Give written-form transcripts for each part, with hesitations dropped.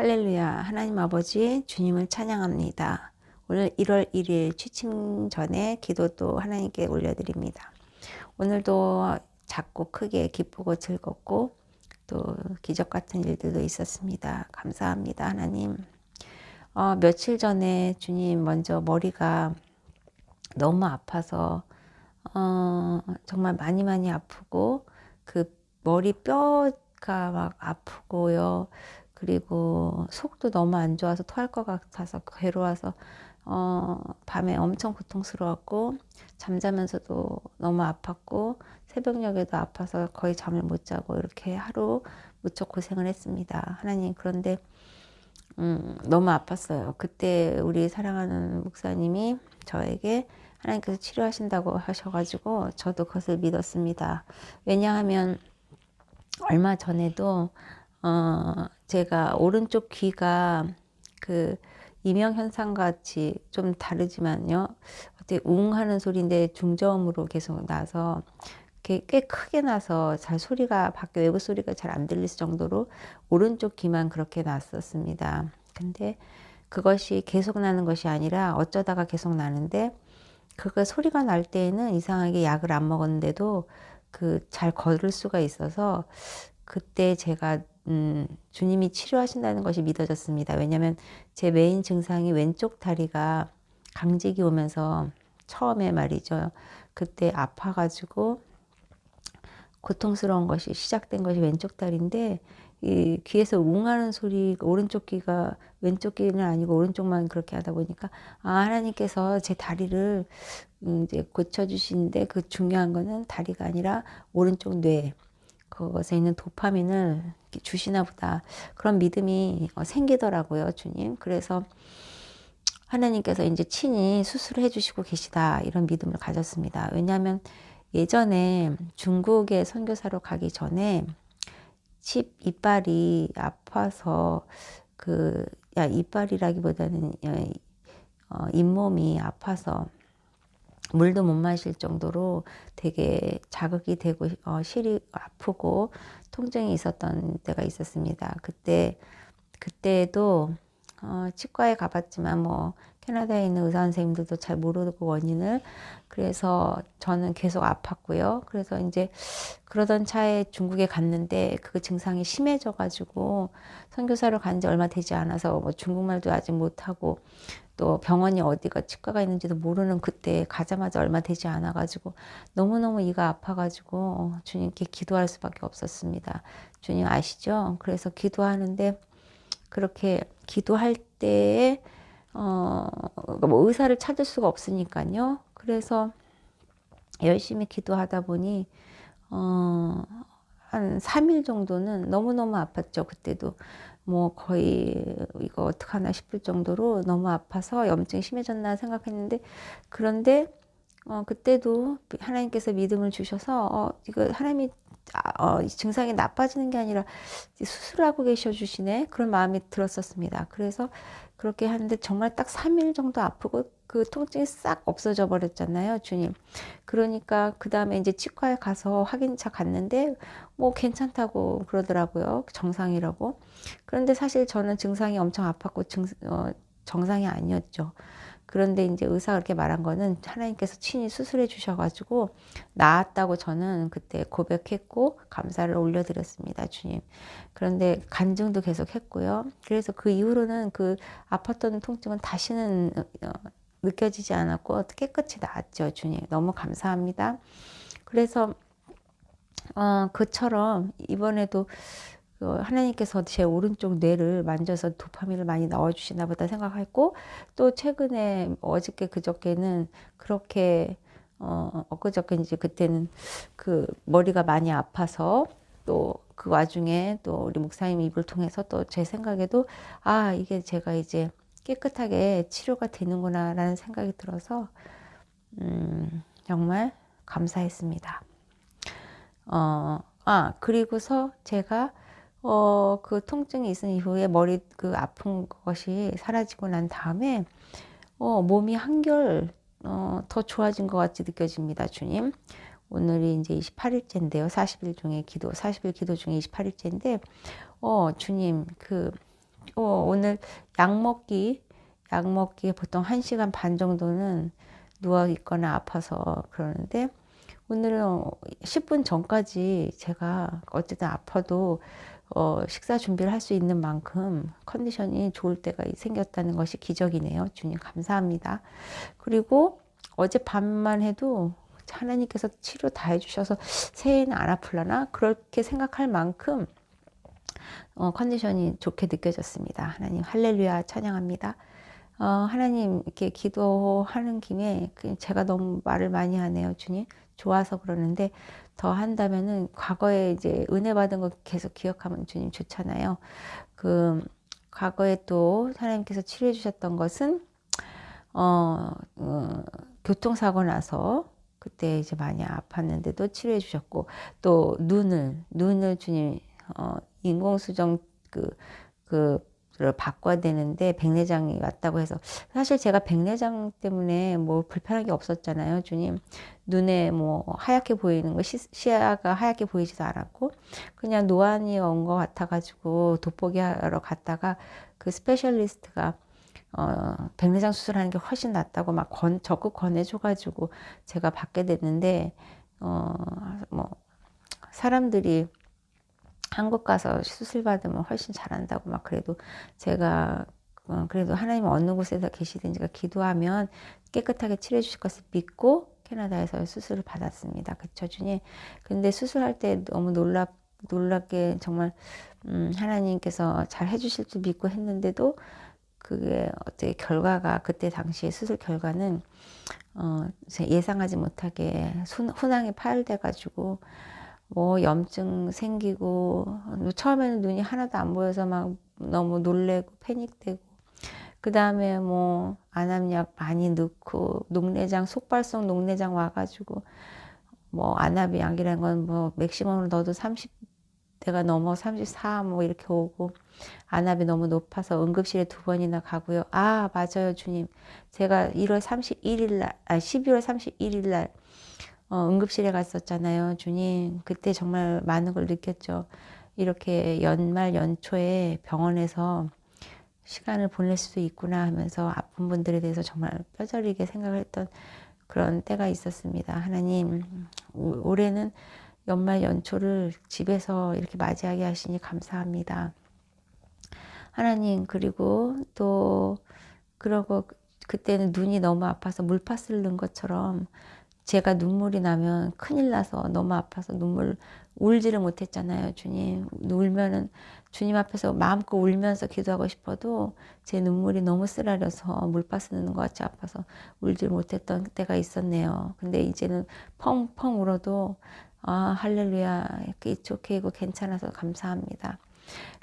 할렐루야. 하나님 아버지 주님을 찬양합니다. 오늘 1월 1일 취침 전에 기도도 하나님께 올려드립니다. 오늘도 작고 크게 기쁘고 즐겁고 또 기적 같은 일들도 있었습니다. 감사합니다. 하나님. 며칠 전에 주님 먼저 머리가 너무 아파서 정말 많이 아프고 그 머리 뼈가 막 아프고요. 그리고 속도 너무 안 좋아서 토할 것 같아서 괴로워서 밤에 엄청 고통스러웠고 잠자면서도 너무 아팠고 새벽녘에도 아파서 거의 잠을 못 자고 이렇게 하루 무척 고생을 했습니다. 하나님, 그런데 너무 아팠어요. 그때 우리 사랑하는 목사님이 저에게 하나님께서 치료하신다고 하셔가지고 저도 그것을 믿었습니다. 왜냐하면 얼마 전에도 제가 오른쪽 귀가 그 이명현상 같이 좀 다르지만요, 어떻게 웅 하는 소리인데 중저음으로 계속 나서 꽤 크게 나서 잘 소리가 밖에 외부 소리가 잘 안 들릴 정도로 오른쪽 귀만 그렇게 났었습니다. 근데 그것이 계속 나는 것이 아니라 어쩌다가 계속 나는데, 그거 소리가 날 때에는 이상하게 약을 안 먹었는데도 그 잘 걸을 수가 있어서 그때 제가 주님이 치료하신다는 것이 믿어졌습니다. 왜냐하면 제 메인 증상이 왼쪽 다리가 강직이 오면서 처음에 말이죠. 그때 아파가지고 고통스러운 것이 시작된 것이 왼쪽 다리인데, 이 귀에서 웅하는 소리, 오른쪽 귀가 왼쪽 귀는 아니고 오른쪽만 그렇게 하다 보니까 하나님께서 제 다리를 이제 고쳐주시는데, 그 중요한 거는 다리가 아니라 오른쪽 뇌, 그것에 있는 도파민을 주시나 보다, 그런 믿음이 생기더라고요, 주님. 그래서 하나님께서 이제 친히 수술을 해주시고 계시다, 이런 믿음을 가졌습니다. 왜냐하면 예전에 중국에 선교사로 가기 전에 칩 이빨이 아파서 이빨이라기보다는 잇몸이 아파서 물도 못 마실 정도로 되게 자극이 되고 실이 아프고 통증이 있었던 때가 있었습니다. 그때도 치과에 가봤지만 캐나다에 있는 의사 선생님들도 잘 모르고 원인을, 그래서 저는 계속 아팠고요. 그래서 이제 그러던 차에 중국에 갔는데 그 증상이 심해져 가지고, 선교사로 간 지 얼마 되지 않아서 중국말도 아직 못하고 또 병원이 어디가 치과가 있는지도 모르는 그때 가자마자 얼마 되지 않아 가지고 너무너무 이가 아파 가지고 주님께 기도할 수밖에 없었습니다. 주님 아시죠? 그래서 기도하는데, 그렇게 기도할 때에 의사를 찾을 수가 없으니까요. 그래서 열심히 기도하다 보니 한 3일 정도는 너무너무 아팠죠. 그때도 거의 이거 어떡하나 싶을 정도로 너무 아파서 염증이 심해졌나 생각했는데, 그런데 그때도 하나님께서 믿음을 주셔서 이거 하나님이 증상이 나빠지는 게 아니라 수술하고 계셔 주시네, 그런 마음이 들었었습니다. 그래서 그렇게 하는데 정말 딱 3일 정도 아프고 그 통증이 싹 없어져 버렸잖아요, 주님. 그러니까 그 다음에 이제 치과에 가서 확인차 갔는데 괜찮다고 그러더라고요. 정상이라고. 그런데 사실 저는 증상이 엄청 아팠고 정상이 아니었죠. 그런데 이제 의사가 그렇게 말한 거는 하나님께서 친히 수술해 주셔가지고 나았다고 저는 그때 고백했고 감사를 올려드렸습니다, 주님. 그런데 간증도 계속 했고요. 그래서 그 이후로는 그 아팠던 통증은 다시는 느껴지지 않았고 깨끗이 나았죠, 주님. 너무 감사합니다. 그래서 그처럼 이번에도 하나님께서 제 오른쪽 뇌를 만져서 도파민을 많이 넣어주시나 보다 생각했고, 또 최근에 어저께 그저께는 그렇게 엊그저께 이제 그때는 그 머리가 많이 아파서 또 그 와중에 또 우리 목사님 입을 통해서 또 제 생각에도 이게 제가 이제 깨끗하게 치료가 되는구나 라는 생각이 들어서 정말 감사했습니다. 그리고서 제가 그 통증이 있은 이후에 머리 그 아픈 것이 사라지고 난 다음에 몸이 한결 더 좋아진 것 같이 느껴집니다, 주님. 오늘이 이제 28일째인데요. 40일 기도 중에 28일째인데 주님, 그 오늘 약 먹기 보통 1시간 반 정도는 누워 있거나 아파서 그러는데, 오늘은 10분 전까지 제가 어쨌든 아파도 식사 준비를 할 수 있는 만큼 컨디션이 좋을 때가 생겼다는 것이 기적이네요. 주님 감사합니다. 그리고 어젯밤만 해도 하나님께서 치료 다 해주셔서 새해에는 안 아플라나 그렇게 생각할 만큼 컨디션이 좋게 느껴졌습니다. 하나님 할렐루야 찬양합니다. 하나님 이렇게 기도하는 김에 제가 너무 말을 많이 하네요. 주님 좋아서 그러는데 더 한다면은 과거에 이제 은혜 받은 거 계속 기억하면 주님 좋잖아요. 그 과거에 또 하나님께서 치료해 주셨던 것은 교통사고 나서 그때 이제 많이 아팠는데도 치료해 주셨고, 또 눈을 주님 인공수정 그를 바꿔야 되는데 백내장이 왔다고 해서, 사실 제가 백내장 때문에 뭐 불편한 게 없었잖아요. 주님 눈에 뭐 하얗게 보이는 거, 시야가 하얗게 보이지도 않았고 그냥 노안이 온 것 같아 가지고 돋보기 하러 갔다가 그 스페셜리스트가 백내장 수술하는 게 훨씬 낫다고 막 적극 권해줘가지고 제가 받게 됐는데, 뭐 사람들이 한국 가서 수술 받으면 훨씬 잘한다고 막, 그래도 제가 그래도 하나님 어느 곳에서 계시든지 기도하면 깨끗하게 치료해 주실 것을 믿고 캐나다에서 수술을 받았습니다. 그쵸 주님. 근데 수술할 때 너무 놀랍게 정말 하나님께서 잘 해주실 줄 믿고 했는데도 그게 어떻게 결과가, 그때 당시에 수술 결과는 예상하지 못하게 훈항이 파열돼 가지고 뭐 염증 생기고, 처음에는 눈이 하나도 안 보여서 막 너무 놀래고 패닉되고, 그 다음에 뭐 안압약 많이 넣고 녹내장, 속발성 녹내장 와가지고 뭐 안압 약이라는 건 뭐 맥시멈으로 넣어도 30대가 넘어 34 뭐 이렇게 오고, 안압이 너무 높아서 응급실에 2번이나 가고요. 아 맞아요 주님, 제가 1월 31일 날 12월 31일 날 응급실에 갔었잖아요. 주님 그때 정말 많은 걸 느꼈죠. 이렇게 연말 연초에 병원에서 시간을 보낼 수도 있구나 하면서 아픈 분들에 대해서 정말 뼈저리게 생각을 했던 그런 때가 있었습니다. 하나님 올해는 연말 연초를 집에서 이렇게 맞이하게 하시니 감사합니다. 하나님, 그리고 또 그러고 그때는 눈이 너무 아파서 물파스를 넣은 것처럼 제가 눈물이 나면 큰일 나서 너무 아파서 울지를 못했잖아요. 주님 울면은 주님 앞에서 마음껏 울면서 기도하고 싶어도 제 눈물이 너무 쓰라려서 물파스 넣는 것 같이 아파서 울지를 못했던 때가 있었네요. 근데 이제는 펑펑 울어도 할렐루야 It's okay 이거 괜찮아서 감사합니다.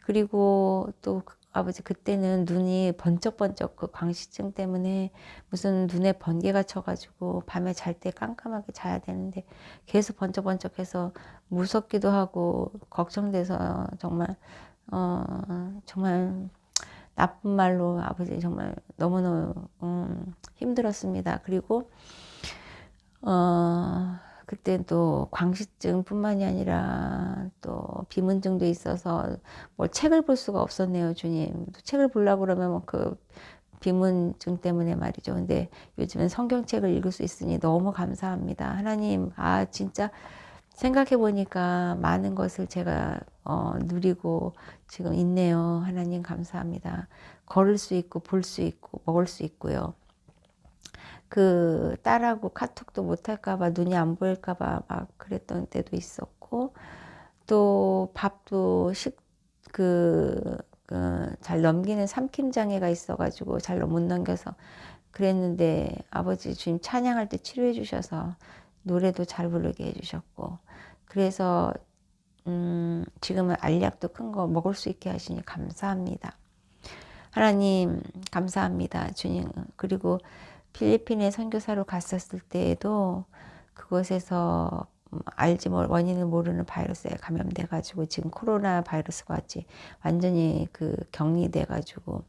그리고 또 아버지 그때는 눈이 번쩍번쩍 그 광시증 때문에 무슨 눈에 번개가 쳐가지고 밤에 잘 때 깜깜하게 자야 되는데 계속 번쩍번쩍해서 무섭기도 하고 걱정돼서 정말 정말 나쁜 말로 아버지 정말 너무너무 힘들었습니다. 그리고 그때 또 광시증뿐만이 아니라 또 비문증도 있어서 뭐 책을 볼 수가 없었네요. 주님 책을 보려고 그러면 뭐 그 비문증 때문에 말이죠. 근데 요즘은 성경책을 읽을 수 있으니 너무 감사합니다. 하나님 진짜 생각해 보니까 많은 것을 제가 누리고 지금 있네요. 하나님 감사합니다. 걸을 수 있고 볼 수 있고 먹을 수 있고요. 그 딸하고 카톡도 못할까봐 눈이 안 보일까봐 막 그랬던 때도 있었고, 또 밥도 잘 넘기는 삼킴 장애가 있어가지고 잘 못 넘겨서 그랬는데 아버지 주님 찬양할 때 치료해 주셔서 노래도 잘 부르게 해주셨고, 그래서 지금은 알약도 큰 거 먹을 수 있게 하시니 감사합니다. 하나님 감사합니다 주님. 그리고 필리핀에 선교사로 갔었을 때에도 그곳에서 원인을 모르는 바이러스에 감염돼 가지고 지금 코로나 바이러스과 같이 완전히 격리돼 가지고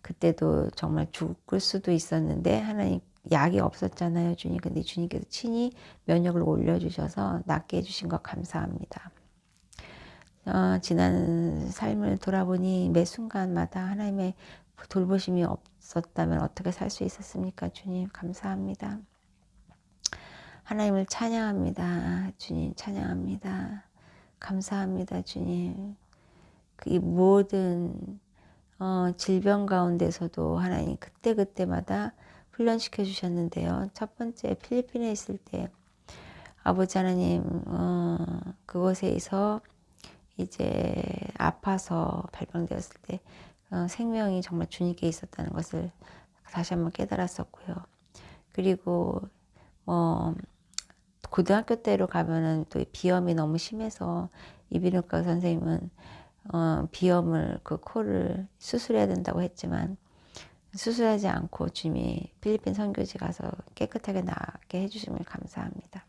그때도 정말 죽을 수도 있었는데 하나님 약이 없었잖아요 주님. 근데 주님께서 친히 면역을 올려주셔서 낫게 해주신 것 감사합니다. 지난 삶을 돌아보니 매 순간마다 하나님의 돌보심이 없었다면 어떻게 살 수 있었습니까? 주님 감사합니다. 하나님을 찬양합니다. 주님 찬양합니다. 감사합니다. 주님. 이 모든 질병 가운데서도 하나님 그때그때마다 훈련시켜 주셨는데요. 첫 번째 필리핀에 있을 때 아버지 하나님 그곳에서 이제 아파서 발병되었을 때 생명이 정말 주님께 있었다는 것을 다시 한번 깨달았었고요. 그리고 고등학교 때로 가면은 또 비염이 너무 심해서 이비인후과 선생님은 비염을 그 코를 수술해야 된다고 했지만 수술하지 않고 주님이 필리핀 선교지 가서 깨끗하게 나게 해주심을 감사합니다.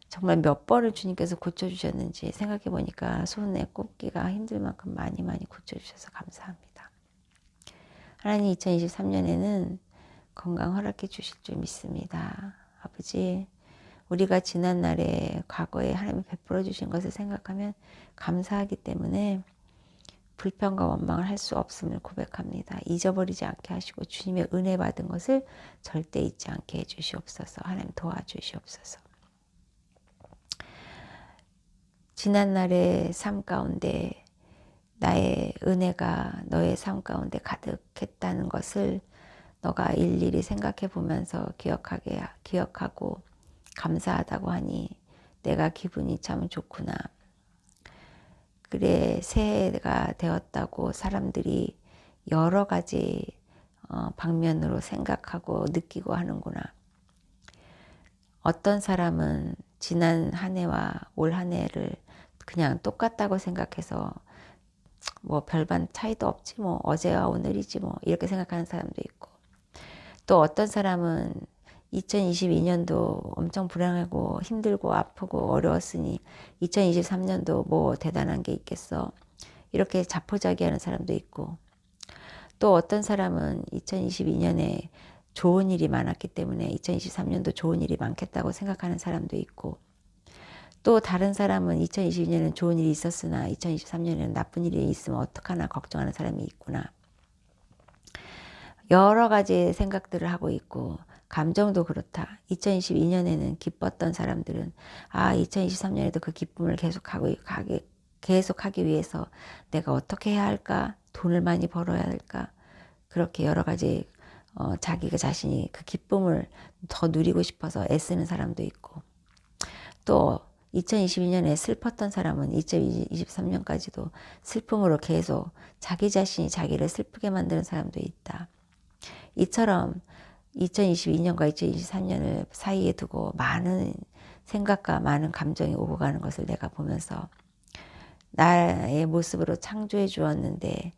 정말 몇 번을 주님께서 고쳐주셨는지 생각해 보니까 손에 꼽기가 힘들 만큼 많이 고쳐주셔서 감사합니다. 하나님 2023년에는 건강 허락해 주실 줄 믿습니다. 아버지, 우리가 지난날에 과거에 하나님이 베풀어 주신 것을 생각하면 감사하기 때문에 불평과 원망을 할 수 없음을 고백합니다. 잊어버리지 않게 하시고 주님의 은혜 받은 것을 절대 잊지 않게 해주시옵소서. 하나님 도와주시옵소서. 지난날의 삶 가운데 나의 은혜가 너의 삶 가운데 가득했다는 것을 너가 일일이 생각해 보면서 기억하고 감사하다고 하니 내가 기분이 참 좋구나. 그래, 새해가 되었다고 사람들이 여러 가지 방면으로 생각하고 느끼고 하는구나. 어떤 사람은 지난 한 해와 올 한 해를 그냥 똑같다고 생각해서 뭐 별반 차이도 없지 뭐 어제와 오늘이지 뭐 이렇게 생각하는 사람도 있고, 또 어떤 사람은 2022년도 엄청 불행하고 힘들고 아프고 어려웠으니 2023년도 뭐 대단한 게 있겠어 이렇게 자포자기하는 사람도 있고, 또 어떤 사람은 2022년에 좋은 일이 많았기 때문에 2023년도 좋은 일이 많겠다고 생각하는 사람도 있고, 또 다른 사람은 2022년에는 좋은 일이 있었으나 2023년에는 나쁜 일이 있으면 어떡하나 걱정하는 사람이 있구나. 여러 가지 생각들을 하고 있고 감정도 그렇다. 2022년에는 기뻤던 사람들은 2023년에도 그 기쁨을 계속하기 위해서 내가 어떻게 해야 할까? 돈을 많이 벌어야 할까? 그렇게 여러 가지 자기가 자신이 그 기쁨을 더 누리고 싶어서 애쓰는 사람도 있고, 또 2022년에 슬펐던 사람은 2023년까지도 슬픔으로 계속 자기 자신이 자기를 슬프게 만드는 사람도 있다. 이처럼 2022년과 2023년을 사이에 두고 많은 생각과 많은 감정이 오고 가는 것을 내가 보면서 나의 모습으로 창조해 주었는데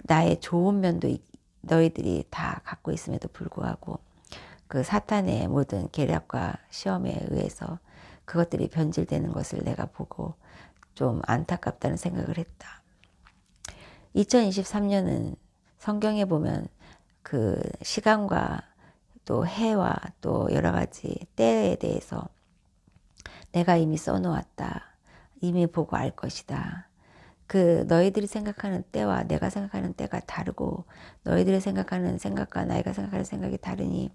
나의 좋은 면도 너희들이 다 갖고 있음에도 불구하고 그 사탄의 모든 계략과 시험에 의해서 그것들이 변질되는 것을 내가 보고 좀 안타깝다는 생각을 했다. 2023년은 성경에 보면 그 시간과 또 해와 또 여러 가지 때에 대해서 내가 이미 써놓았다. 이미 보고 알 것이다. 그 너희들이 생각하는 때와 내가 생각하는 때가 다르고 너희들이 생각하는 생각과 나이가 생각하는 생각이 다르니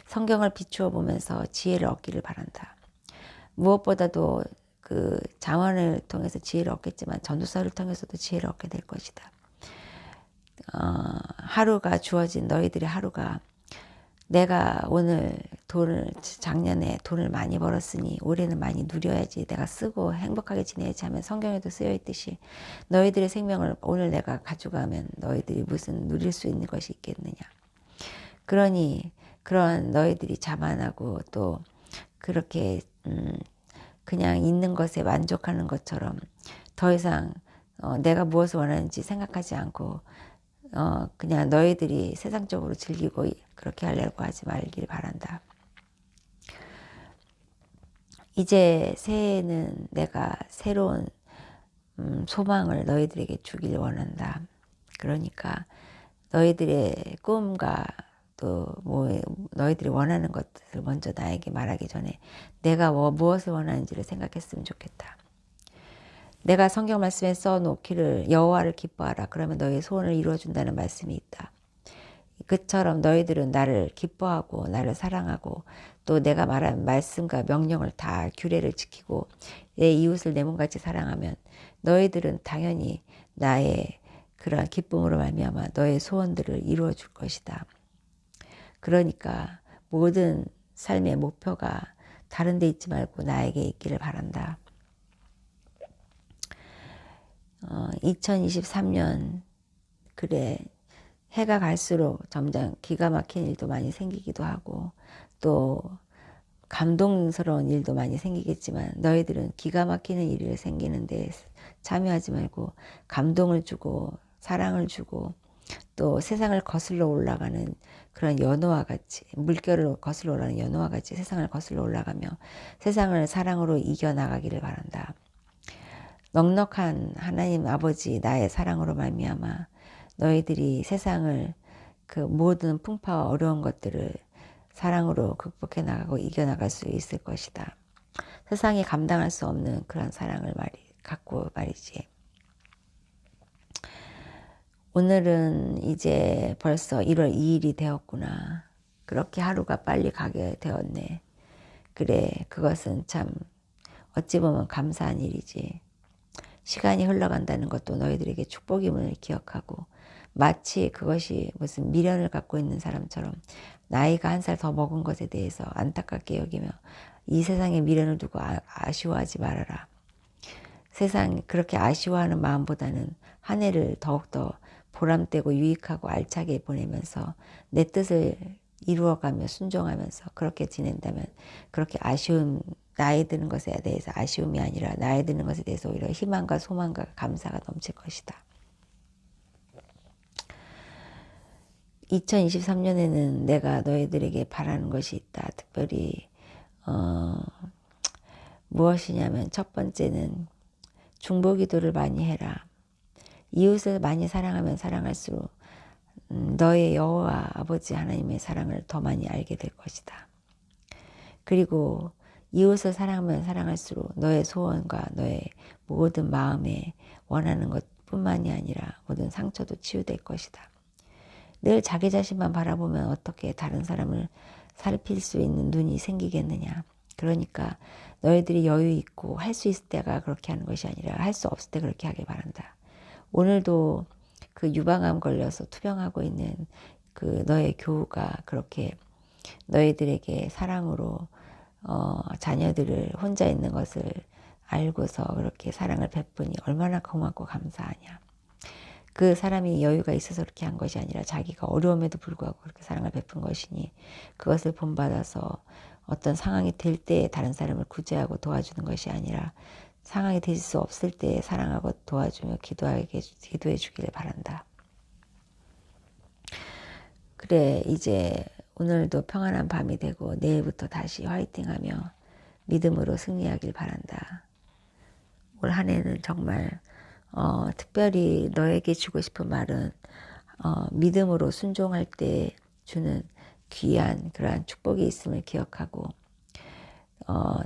성경을 비추어 보면서 지혜를 얻기를 바란다. 무엇보다도 그 잠언을 통해서 지혜를 얻겠지만 전도서를 통해서도 지혜를 얻게 될 것이다. 하루가 주어진 너희들의 하루가 내가 오늘 작년에 돈을 많이 벌었으니 올해는 많이 누려야지, 내가 쓰고 행복하게 지내야지 하면 성경에도 쓰여 있듯이 너희들의 생명을 오늘 내가 가져가면 너희들이 무슨 누릴 수 있는 것이 있겠느냐. 그러니 그런 너희들이 자만하고 또 그렇게 그냥 있는 것에 만족하는 것처럼 더 이상 내가 무엇을 원하는지 생각하지 않고 그냥 너희들이 세상적으로 즐기고 그렇게 하려고 하지 말길 바란다. 이제 새해에는 내가 새로운 소망을 너희들에게 주길 원한다. 그러니까 너희들의 꿈과 또 너희들이 원하는 것을 먼저 나에게 말하기 전에 내가 무엇을 원하는지를 생각했으면 좋겠다. 내가 성경 말씀에 써놓기를 여호와를 기뻐하라. 그러면 너의 소원을 이루어준다는 말씀이 있다. 그처럼 너희들은 나를 기뻐하고 나를 사랑하고 또 내가 말한 말씀과 명령을 다 규례를 지키고 내 이웃을 내 몸같이 사랑하면 너희들은 당연히 나의 그러한 기쁨으로 말미암아 너의 소원들을 이루어 줄 것이다. 그러니까 모든 삶의 목표가 다른 데 있지 말고 나에게 있기를 바란다. 2023년 그래 해가 갈수록 점점 기가 막힌 일도 많이 생기기도 하고 또 감동스러운 일도 많이 생기겠지만 너희들은 기가 막히는 일이 생기는데 참여하지 말고 감동을 주고 사랑을 주고 또 세상을 거슬러 올라가는 그런 연어와 같이 물결을 거슬러 올라가는 연어와 같이 세상을 거슬러 올라가며 세상을 사랑으로 이겨나가기를 바란다. 넉넉한 하나님 아버지 나의 사랑으로 말미암아 너희들이 세상을 그 모든 풍파와 어려운 것들을 사랑으로 극복해 나가고 이겨나갈 수 있을 것이다. 세상이 감당할 수 없는 그런 사랑을 갖고 말이지. 오늘은 이제 벌써 1월 2일이 되었구나. 그렇게 하루가 빨리 가게 되었네. 그래, 그것은 참 어찌 보면 감사한 일이지. 시간이 흘러간다는 것도 너희들에게 축복임을 기억하고 마치 그것이 무슨 미련을 갖고 있는 사람처럼 나이가 한 살 더 먹은 것에 대해서 안타깝게 여기며 이 세상에 미련을 두고 아쉬워하지 말아라. 세상 그렇게 아쉬워하는 마음보다는 한 해를 더욱더 보람되고 유익하고 알차게 보내면서 내 뜻을 이루어가며 순종하면서 그렇게 지낸다면 그렇게 아쉬움 나이 드는 것에 대해서 아쉬움이 아니라 나이 드는 것에 대해서 오히려 희망과 소망과 감사가 넘칠 것이다. 2023년에는 내가 너희들에게 바라는 것이 있다. 특별히 무엇이냐면 첫 번째는 중보기도를 많이 해라. 이웃을 많이 사랑하면 사랑할수록 너의 여호와 아버지 하나님의 사랑을 더 많이 알게 될 것이다. 그리고 이웃을 사랑하면 사랑할수록 너의 소원과 너의 모든 마음에 원하는 것뿐만이 아니라 모든 상처도 치유될 것이다. 늘 자기 자신만 바라보면 어떻게 다른 사람을 살필 수 있는 눈이 생기겠느냐. 그러니까 너희들이 여유 있고 할 수 있을 때가 그렇게 하는 것이 아니라 할 수 없을 때 그렇게 하길 바란다. 오늘도 그 유방암 걸려서 투병하고 있는 그 너의 교우가 그렇게 너희들에게 사랑으로 자녀들을 혼자 있는 것을 알고서 그렇게 사랑을 베푸니 얼마나 고맙고 감사하냐. 그 사람이 여유가 있어서 그렇게 한 것이 아니라 자기가 어려움에도 불구하고 그렇게 사랑을 베푼 것이니 그것을 본받아서 어떤 상황이 될 때 다른 사람을 구제하고 도와주는 것이 아니라 상황이 될 수 없을 때 사랑하고 도와주며 기도해 주기를 바란다. 그래, 이제 오늘도 평안한 밤이 되고 내일부터 다시 화이팅하며 믿음으로 승리하길 바란다. 올 한 해는 정말 특별히 너에게 주고 싶은 말은 믿음으로 순종할 때 주는 귀한 그러한 축복이 있음을 기억하고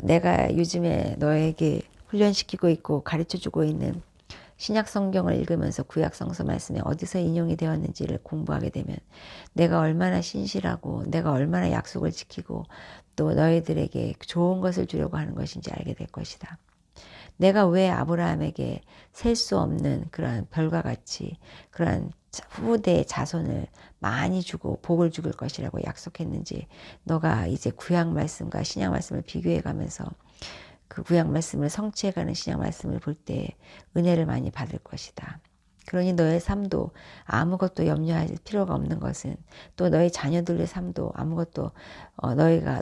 내가 요즘에 너에게 훈련시키고 있고 가르쳐주고 있는 신약 성경을 읽으면서 구약 성서 말씀에 어디서 인용이 되었는지를 공부하게 되면 내가 얼마나 신실하고 내가 얼마나 약속을 지키고 또 너희들에게 좋은 것을 주려고 하는 것인지 알게 될 것이다. 내가 왜 아브라함에게 셀 수 없는 그러한 별과 같이 그러한 후대의 자손을 많이 주고 복을 죽을 것이라고 약속했는지 너가 이제 구약 말씀과 신약 말씀을 비교해 가면서 그 구약 말씀을 성취해가는 신약 말씀을 볼 때 은혜를 많이 받을 것이다. 그러니 너의 삶도 아무것도 염려할 필요가 없는 것은 또 너의 자녀들의 삶도 아무것도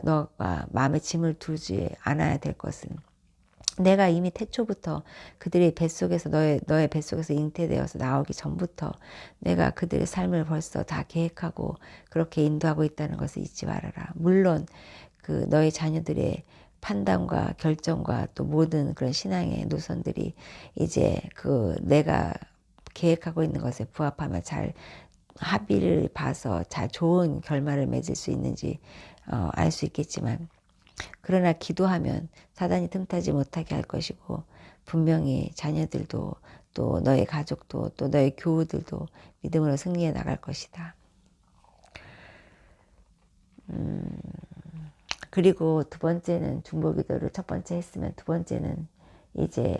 너가 마음에 짐을 두지 않아야 될 것은 내가 이미 태초부터 그들의 뱃속에서 너의 뱃속에서 잉태되어서 나오기 전부터 내가 그들의 삶을 벌써 다 계획하고 그렇게 인도하고 있다는 것을 잊지 말아라. 물론 그 너의 자녀들의 판단과 결정과 또 모든 그런 신앙의 노선들이 이제 그 내가 계획하고 있는 것에 부합하면 잘 합의를 봐서 잘 좋은 결말을 맺을 수 있는지 알 수 있겠지만 그러나 기도하면 사단이 틈타지 못하게 할 것이고 분명히 자녀들도 또 너의 가족도 또 너의 교우들도 믿음으로 승리해 나갈 것이다. 그리고 두 번째는 중보기도를 첫 번째 했으면 두 번째는 이제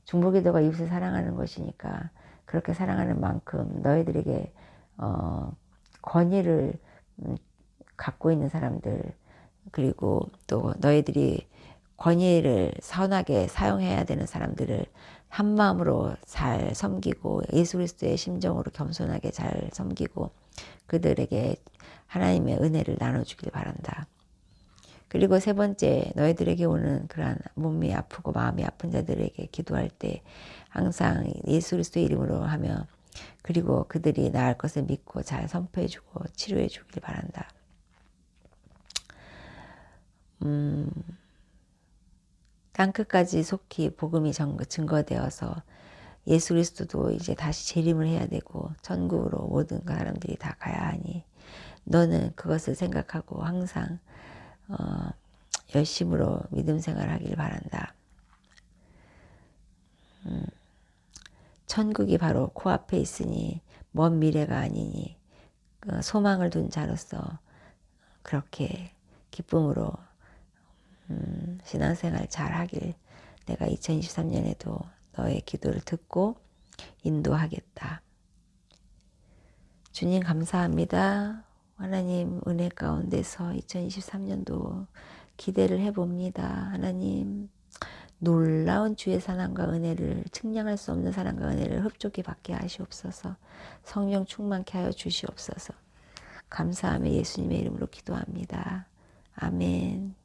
중보기도가 이웃을 사랑하는 것이니까 그렇게 사랑하는 만큼 너희들에게 권위를 갖고 있는 사람들, 그리고 또 너희들이 권위를 선하게 사용해야 되는 사람들을 한 마음으로 잘 섬기고 예수 그리스도의 심정으로 겸손하게 잘 섬기고 그들에게 하나님의 은혜를 나눠주길 바란다. 그리고 세 번째, 너희들에게 오는 그러한 몸이 아프고 마음이 아픈 자들에게 기도할 때 항상 예수 그리스도의 이름으로 하며, 그리고 그들이 나을 것을 믿고 잘 선포해주고 치료해주길 바란다. 땅끝까지 속히 복음이 증거되어서 예수 그리스도도 이제 다시 재림을 해야 되고 천국으로 모든 사람들이 다 가야 하니 너는 그것을 생각하고 항상 열심으로 믿음 생활하길 바란다. 천국이 바로 코앞에 있으니 먼 미래가 아니니 소망을 둔 자로서 그렇게 기쁨으로 신앙생활 잘 하길 내가 2023년에도 너의 기도를 듣고 인도하겠다. 주님 감사합니다. 하나님 은혜 가운데서 2023년도 기대를 해봅니다. 하나님 놀라운 주의 사랑과 은혜를, 측량할 수 없는 사랑과 은혜를 흡족히 받게 하시옵소서. 성령 충만케 하여 주시옵소서. 감사하며 예수님의 이름으로 기도합니다. 아멘.